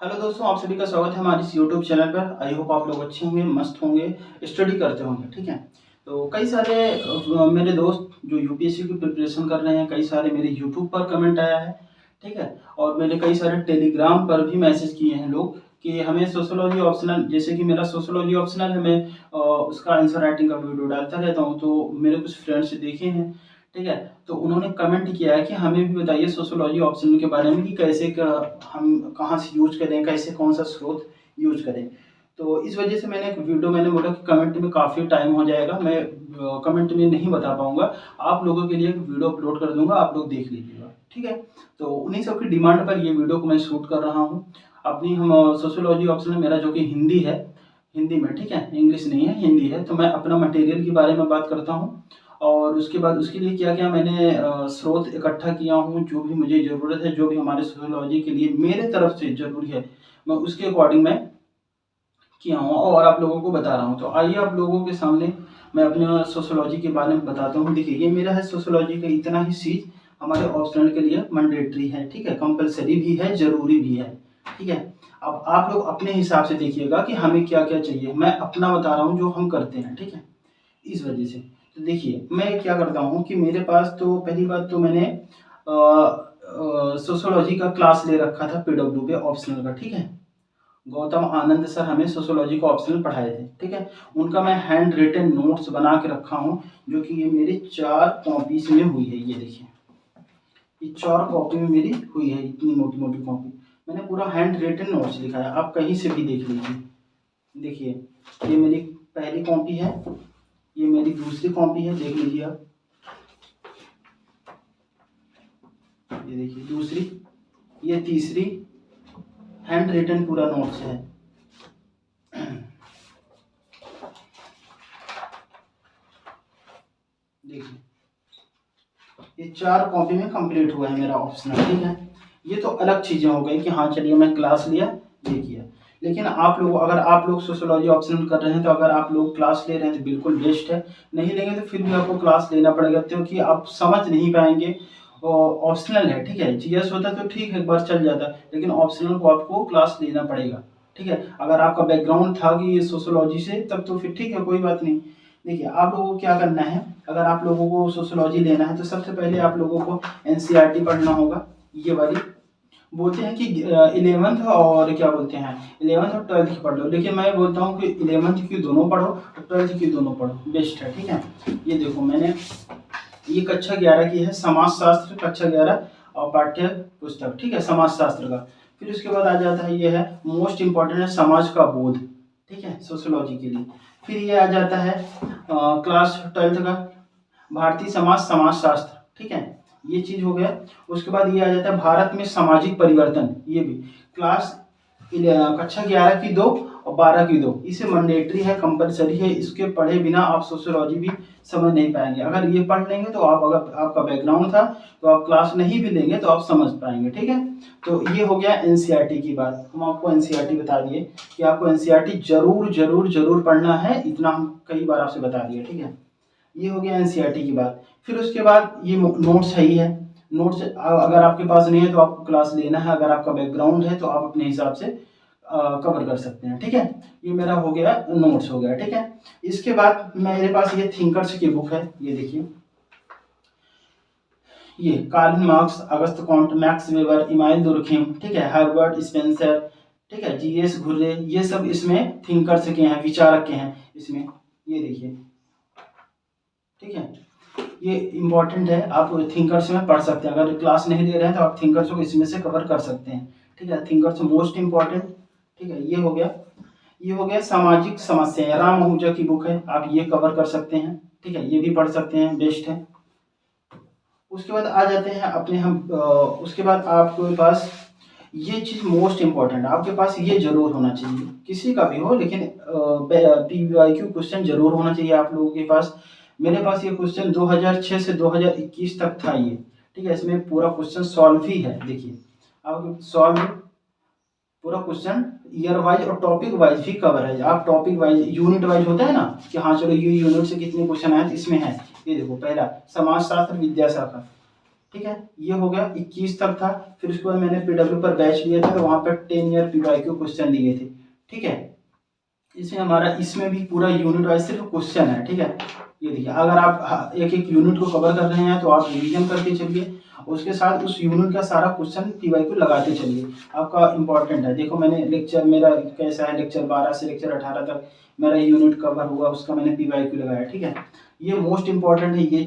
Hello दोस्तों, आप सभी का स्वागत है हमारे इस यूट्यूब चैनल पर। आई होप आप लोग अच्छे होंगे, मस्त होंगे, स्टडी करते होंगे। ठीक है, तो कई सारे मेरे दोस्त जो यूपीएससी की प्रिपरेशन कर रहे हैं, कई सारे मेरे यूट्यूब पर कमेंट आया है। ठीक है, और मेरे कई सारे टेलीग्राम पर भी मैसेज किए हैं लोग कि हमें सोशोलॉजी ऑप्शनल, जैसे कि मेरा सोशोलॉजी ऑप्शनल है, मैं उसका आंसर राइटिंग का वीडियो डालता रहता हूँ, तो मेरे कुछ फ्रेंड्स देखे हैं। ठीक है, तो उन्होंने कमेंट किया है कि हमें भी बताइए सोशियोलॉजी ऑप्शनल के बारे में कि कैसे हम कहाँ से यूज करें, कैसे कौन सा स्रोत यूज करें। तो इस वजह से मैंने बोला कि कमेंट में काफ़ी टाइम हो जाएगा, मैं कमेंट में नहीं बता पाऊंगा। आप लोगों के लिए एक वीडियो अपलोड कर दूंगा, आप लोग देख लीजिएगा। ठीक है, तो उन्हीं सब की डिमांड पर ये वीडियो को मैं शूट कर रहा हूँ। अपनी हम सोशियोलॉजी ऑप्शनल मेरा जो कि हिंदी है, हिंदी में, ठीक है, इंग्लिश नहीं है, हिंदी है, तो मैं अपना मटेरियल के बारे में बात करता हूँ। और उसके बाद उसके लिए क्या-क्या मैंने स्रोत इकट्ठा किया हूँ, जो भी मुझे ज़रूरत है, जो भी हमारे सोशियोलॉजी के लिए मेरे तरफ से ज़रूरी है, मैं उसके अकॉर्डिंग मैं किया हूँ और आप लोगों को बता रहा हूँ। तो आइए आप लोगों के सामने मैं अपने सोशियोलॉजी के बारे में बताता हूँ। देखिए, ये मेरा है सोशियोलॉजी का इतना ही चीज़ हमारे ऑप्शनल के लिए मैंडेटरी है, ठीक है, कंपल्सरी भी है, ज़रूरी भी है। ठीक है, अब आप लोग अपने हिसाब से देखिएगा कि हमें क्या-क्या चाहिए। मैं अपना बता रहा हूँ जो हम करते हैं, ठीक है? इस वजह से। तो देखिए, मैं क्या करता हूँ कि मेरे पास तो पहली बात तो मैंने सोशियोलॉजी का क्लास ले रखा था पीडब्ल्यू पे ऑप्शनल का, ठीक है? गौतम आनंद सर हमें सोशियोलॉजी का ऑप्शनल पढ़ाए थे, ठीक है? उनका मैं हैंड रिटन नोट्स बना के रखा हूँ, जो कि ये मेरी 4 कॉपीज़ में हुई है, ये देखिए। ये 4 कॉपी में मेरी हुई है, इतनी मोटी-मोटी कॉपी। मैंने पूरा हैंड रिटन नोट्स लिखा है, आप कहीं से भी देख लीजिए। देखिए, ये मेरी पहली कॉपी है, ये मेरी दूसरी कॉपी है, देख लीजिए आप। ये देखिए दूसरी, ये तीसरी, हैंड रिटन पूरा नोट्स है। देखिए, ये 4 कॉपी में कंप्लीट हुआ है मेरा ऑप्शनल, ठीक है? ये तो अलग चीज़ें हो गई कि हाँ चलिए मैं क्लास लिया, ये किया। लेकिन आप लोग, अगर आप लोग सोशियोलॉजी ऑप्शनल कर रहे हैं, तो अगर आप लोग क्लास ले रहे हैं तो बिल्कुल बेस्ट है। नहीं लेंगे तो फिर भी आपको क्लास लेना पड़ेगा, क्योंकि आप समझ नहीं पाएँगे। ऑप्शनल है, ठीक है? जीएस होता तो ठीक है, एक बार चल जाता, लेकिन ऑप्शनल को आपको क्लास लेना पड़ेगा, ठीक है? अगर आपका बैकग्राउंड था कि ये सोशियोलॉजी से, तब तो फिर ठीक है, कोई बात नहीं। देखिए, आप लोगों को क्या करना है, अगर आप लोगों को सोशियोलॉजी लेना है तो सबसे पहले आप लोगों को एनसीईआरटी पढ़ना होगा। ये वाली बोलते हैं कि 11th और क्या बोलते हैं, 11th और 12th की पढ़ लो, लेकिन मैं बोलता हूँ कि 11th की दोनों पढ़ो और 12th की दोनों पढ़ो, बेस्ट है। ठीक है, ये देखो मैंने ये कक्षा 11 की है, समाज शास्त्र कक्षा 11 और पाठ्य पुस्तक, ठीक है, समाज शास्त्र का। फिर उसके बाद आ जाता है, ये है मोस्ट इम्पॉर्टेंट है, समाज का बोध, ठीक है, सोशियोलॉजी के लिए। फिर ये आ जाता है क्लास 12th का भारतीय समाज समाजशास्त्र, ठीक है, ये चीज हो गया। उसके बाद ये आ जाता है भारत में सामाजिक परिवर्तन, ये भी क्लास कक्षा 11 की 2 और 12 की 2, इसे मैंडेटरी है, कंपलसरी है, इसके पढ़े बिना आप सोशियोलॉजी भी समझ नहीं पाएंगे। अगर ये पढ़ लेंगे तो आप, अगर आपका बैकग्राउंड था तो आप क्लास नहीं भी लेंगे तो आप समझ पाएंगे। ठीक है, तो ये हो गया एनसीईआरटी की बात। हम आपको एनसीईआरटी बता दिए कि आपको एनसीईआरटी जरूर जरूर जरूर पढ़ना है, इतना हम कई बार आपसे बता दिए। ठीक है, ये हो गया एनसीईआरटी की बात। फिर उसके बाद ये नोट्स है ही है। नोट्स अगर आपके पास नहीं है तो आपको क्लास लेना है, अगर आपका बैकग्राउंड है तो आप अपने हिसाब से कवर कर सकते हैं। ठीक है, ये मेरा हो गया, नोट्स हो गया। ठीक है, इसके बाद मेरे पास ये थिंकर्स की बुक है, ये देखिए, ये Karl Marx, Auguste Comte, Max Weber, Emile Durkheim, ठीक है, हर्बर्ट स्पेंसर, ठीक है, जीएस घुर्रे, ये सब इसमें थिंकर्स के हैं, विचारक के हैं इसमें, ये देखिए। ठीक है, ये इम्पॉर्टेंट है, आप थिंकर्स में पढ़ सकते हैं। अगर क्लास नहीं ले रहे हैं तो आप थिंकर्स को इसमें से कवर कर सकते हैं। ठीक है, थिंकर्स मोस्ट इम्पॉर्टेंट। ठीक है, ये हो गया। ये हो गया सामाजिक समस्याएं, राम आहूजा की बुक है, आप ये कवर कर सकते हैं। ठीक है, ये भी पढ़ सकते हैं, बेस्ट है। उसके बाद आ जाते हैं अपने हम उसके बाद आपके पास ये चीज़ मोस्ट इम्पॉर्टेंट है, आपके पास ये जरूर होना चाहिए, किसी का भी हो, लेकिन पीवाईक्यू क्वेश्चन जरूर होना चाहिए आप लोगों के पास। मेरे पास ये क्वेश्चन 2006 से 2021 तक था ये। ठीक है, इसमें पूरा क्वेश्चन सॉल्व ही है, देखिए आप सॉल्व पूरा क्वेश्चन ईयर वाइज और टॉपिक वाइज भी कवर है। आप टॉपिक वाइज, यूनिट वाइज होता है ना कि हाँ चलो ये यूनिट से कितने क्वेश्चन आए, इसमें है। ये देखो, पहला समाजशास्त्र विद्याशाखा, ठीक है, ये हो गया 21 तक था। फिर उसके बाद मैंने पीडब्ल्यू पर बैच लिया था, तो वहाँ पर 10 ईयर पीवाईक्यू क्वेश्चन दिए थे। ठीक है, इसमें हमारा इसमें भी पूरा यूनिट वाइज सिर्फ क्वेश्चन है। ठीक है, ये देखिए, अगर आप एक एक यूनिट को कवर कर रहे हैं तो आप रिवीजन करते चलिए, उसके साथ उस यूनिट का सारा क्वेश्चन पीवाईक्यू लगाते चलिए, आपका इंपॉर्टेंट है। देखो मैंने लेक्चर मेरा कैसा है, लेक्चर 12 से लेक्चर 18 तक मेरा यूनिट कवर हुआ, उसका मैंने पीवाईक्यू लगाया। ठीक है, ये मोस्ट इंपॉर्टेंट है, ये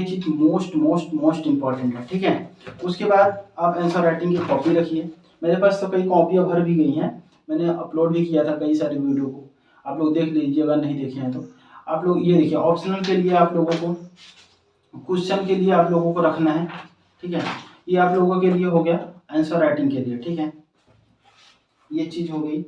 चीज मोस्ट मोस्ट मोस्ट इंपॉर्टेंट है। ठीक है, उसके बाद आप आंसर राइटिंग की कॉपी रखिए। मेरे पास तो कई कॉपियाँ भर भी गई हैं, मैंने अपलोड भी किया था कई सारे वीडियो को, आप लोग देख लीजिए अगर नहीं देखे हैं तो। आप लोग ये देखिए, ऑप्शनल के लिए आप लोगों को, क्वेश्चन के लिए आप लोगों को रखना है। ठीक है, ये आप लोगों के लिए हो गया आंसर राइटिंग के लिए। ठीक है, ये चीज हो गई।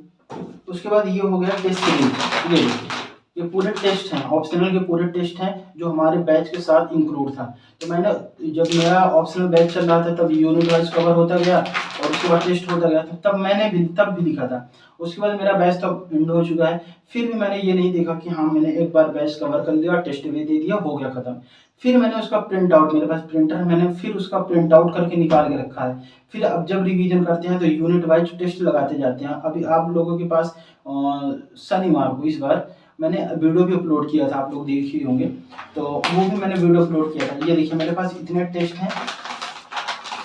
उसके बाद ये हो गया टेस्ट सीरीज। ये देखिए, ये पूरे टेस्ट हैं, ऑप्शनल के पूरे टेस्ट हैं जो हमारे बैच के साथ इंक्लूड था। तो मैंने, जब मेरा ऑप्शनल बैच चल रहा था तब यूनिट वाइज कवर होता गया और उसके बाद टेस्ट होता गया था, तब मैंने भी तब भी लिखा था। उसके बाद मेरा बैच तब एंड हो चुका है, फिर भी मैंने ये नहीं देखा कि हाँ मैंने एक बार बैच कवर कर लिया, टेस्ट भी दे दिया, हो गया खत्म। फिर मैंने उसका प्रिंट आउट, मेरे पास प्रिंटर है, मैंने फिर उसका प्रिंट आउट करके निकाल के रखा है। फिर अब जब रिवीजन करते हैं तो यूनिट वाइज टेस्ट लगाते जाते हैं। अभी आप लोगों के पास शनिवार को इस बार मैंने वीडियो भी अपलोड किया था, आप लोग देख ही होंगे, तो वो भी मैंने वीडियो अपलोड किया था। ये देखिए मेरे पास इतने टेस्ट हैं।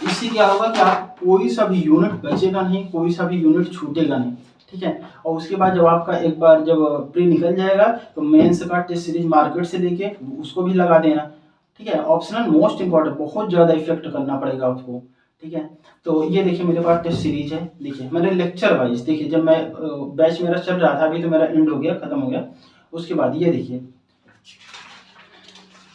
इससे क्या होगा कि आप कोई सा भी यूनिट बचेगा नहीं, कोई सा भी यूनिट छूटेगा नहीं। ठीक है, और उसके बाद जब आपका एक बार जब प्री निकल जाएगा तो मेंस का टेस्ट सीरीज मार्केट से लेके उसको भी लगा देना। ठीक है, ऑप्शनल मोस्ट इंपॉर्टेंट, बहुत ज़्यादा इफेक्ट करना पड़ेगा आपको। ठीक है, तो ये देखिए मेरे पास टेस्ट सीरीज है। देखिए मेरे लेक्चर वाइज, देखिए जब मैं बैच मेरा चल रहा था, अभी तो मेरा एंड हो गया, खत्म हो गया। उसके बाद ये देखिए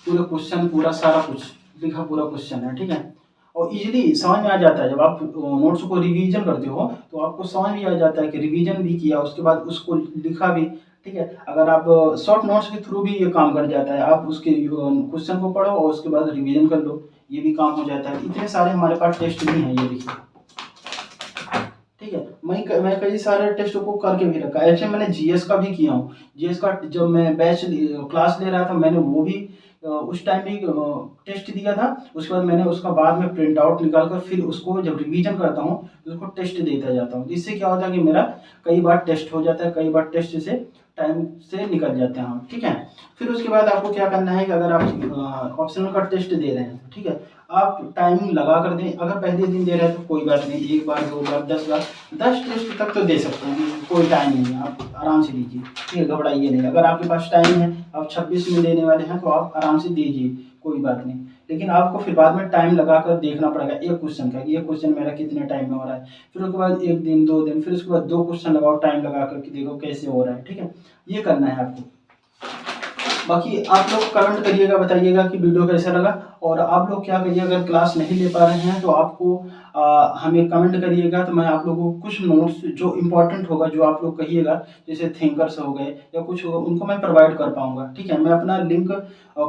पूरे क्वेश्चन, पूरा सारा कुछ लिखा, पूरा क्वेश्चन है। ठीक है, और इजीली समझ में आ जाता है। जब आप नोट्स को रिवीजन करते हो तो आपको समझ में आ जाता है कि रिवीजन भी किया, उसके बाद उसको लिखा भी। ठीक है, अगर आप शॉर्ट नोट्स के थ्रू भी ये काम कर जाता है, आप उसके क्वेश्चन को पढ़ो और उसके बाद रिवीजन कर लो, ये भी काम हो जाता है। इतने सारे हमारे पास टेस्ट भी हैं, ये देखिए। ठीक है, मैं कई सारे टेस्टों को करके भी रखा है। ऐसे मैंने जीएस का भी किया हूँ। जीएस का जब मैं बैच क्लास ले रहा था, मैंने वो भी उस टाइम भी टेस्ट दिया था। उसके बाद मैंने उसका बाद में प्रिंट आउट निकाल कर फिर उसको जब रिवीजन करता हूँ तो उसको टेस्ट देता जाता हूँ। इससे क्या होता है कि मेरा कई बार टेस्ट हो जाता है, कई बार टेस्ट से टाइम से निकल जाते हैं हम। ठीक है, फिर उसके बाद आपको क्या करना है कि अगर आप ऑप्शनल का टेस्ट दे रहे हैं, ठीक है, आप टाइमिंग लगा कर दें। अगर पहले दिन दे रहे हैं तो कोई बात नहीं, एक बार, दो बार, 10 बार, 10 टेस्ट तक तो दे सकते हैं, कोई टाइम नहीं है, आप आराम से दीजिए। ठीक है, घबराइए नहीं। अगर आपके पास टाइम है, आप 26 में देने वाले हैं, तो आप आराम से दीजिए, कोई बात नहीं। लेकिन आपको फिर बाद में टाइम लगा कर देखना पड़ेगा एक क्वेश्चन का, ये क्वेश्चन मेरा कितने टाइम में हो रहा है। फिर उसके बाद एक दिन, 2 दिन, फिर उसके बाद 2 क्वेश्चन लगाओ टाइम लगा कर के, देखो कैसे हो रहा है। ठीक है, ये करना है आपको। बाकी आप लोग कमेंट करिएगा, बताइएगा कि वीडियो कैसा लगा। और आप लोग क्या करिए, अगर क्लास नहीं ले पा रहे हैं तो आपको हमें कमेंट करिएगा, तो मैं आप लोगों को कुछ नोट्स जो इम्पोर्टेंट होगा, जो आप लोग कहिएगा, जैसे थिंकर्स हो गए या कुछ होगा, उनको मैं प्रोवाइड कर पाऊंगा। ठीक है, मैं अपना लिंक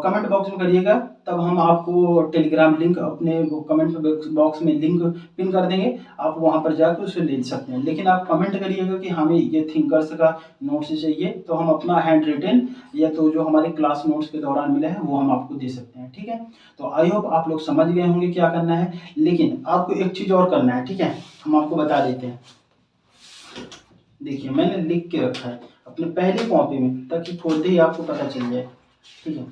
कमेंट बॉक्स में करिएगा, तब हम आपको टेलीग्राम लिंक अपने कमेंट बॉक्स में लिंक पिन कर देंगे, आप वहां पर जाकर उसे ले सकते हैं। लेकिन आप कमेंट करिएगा कि हमें ये थिंकर्स का नोट्स चाहिए, तो हम अपना हैंड रिटन या तो जो हमारे क्लास नोट्स के दौरान मिला है वो हम आपको दे सकते हैं। ठीक है, तो आई होप आप लोग समझ गए होंगे क्या करना है। लेकिन आपको एक चीज और करना है। ठीक है, हम आपको बता देते हैं। देखिए मैंने लिख के रखा है अपने पहली कॉपी में, ताकि खोलते ही आपको पता चल जाए। ठीक है,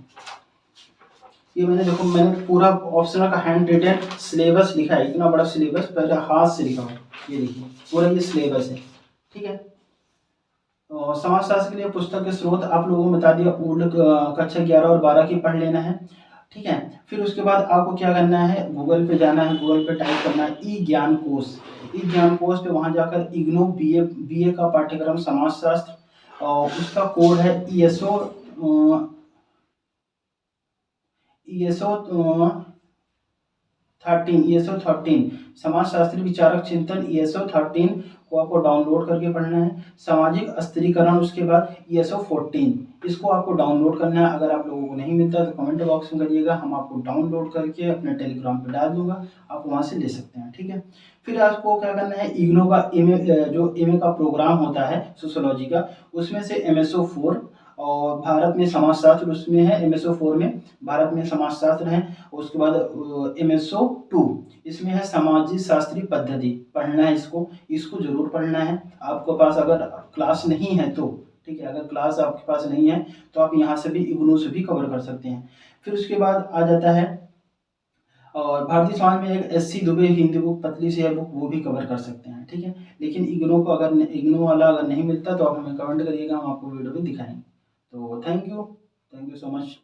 ये मैंने, देखो मैंने पूरा ऑप्शनल का हैंड रिटन सिलेबस लिखा है, इतना बड़ा सिलेबस पहले हाथ से लिखा है। ये देखिए पूरा ये सिलेबस है। ठीक है, समाजशास्त्र के लिए पुस्तक के स्रोत आप लोगों को बता दिया, उर्दू कक्षा 11 और 12 की पढ़ लेना है। ठीक है, फिर उसके बाद आपको क्या करना है, गूगल पे जाना है, गूगल पे टाइप करना है ई ज्ञान कोश। ई ज्ञान कोश पे वहां जाकर इग्नू बीए का पाठ्यक्रम समाजशास्त्र, और उसका कोड है ईएसओ 13 समाजशास्त्री विचारक चिंतन ईएसओ 13 को आपको डाउनलोड करके पढ़ना है। सामाजिक स्त्रीकरण, उसके बाद ईएसओ 14, इसको आपको डाउनलोड करना है। अगर आप लोगों को नहीं मिलता तो कमेंट बॉक्स में करिएगा, हम आपको डाउनलोड करके अपने टेलीग्राम पे डाल दूंगा, आप वहां से ले सकते हैं। ठीक है, फिर आपको क्या करना है, इग्नो का जो एमए का प्रोग्राम होता है सोशियोलॉजी का, उसमें से MSO 4 और भारत में समाजशास्त्र उसमें है, MSO 4 में भारत में समाजशास्त्र है। उसके बाद MSO 2 इसमें है सामाजिक शास्त्रीय पद्धति, पढ़ना है इसको, इसको जरूर पढ़ना है। आपके पास अगर क्लास नहीं है तो ठीक है, अगर क्लास आपके पास नहीं है तो आप यहाँ से भी इग्नू से भी कवर कर सकते हैं। फिर उसके बाद आ जाता है और भारतीय समाज में एक SC दुबे हिंदी बुक, पतली सी है बुक, वो भी कवर कर सकते हैं, ठीक है। लेकिन इग्नू को अगर इग्नू वाला अगर नहीं मिलता तो आप हमें कमेंट करिएगा, हम आपको वीडियो में दिखाएंगे। तो थैंक यू सो मच।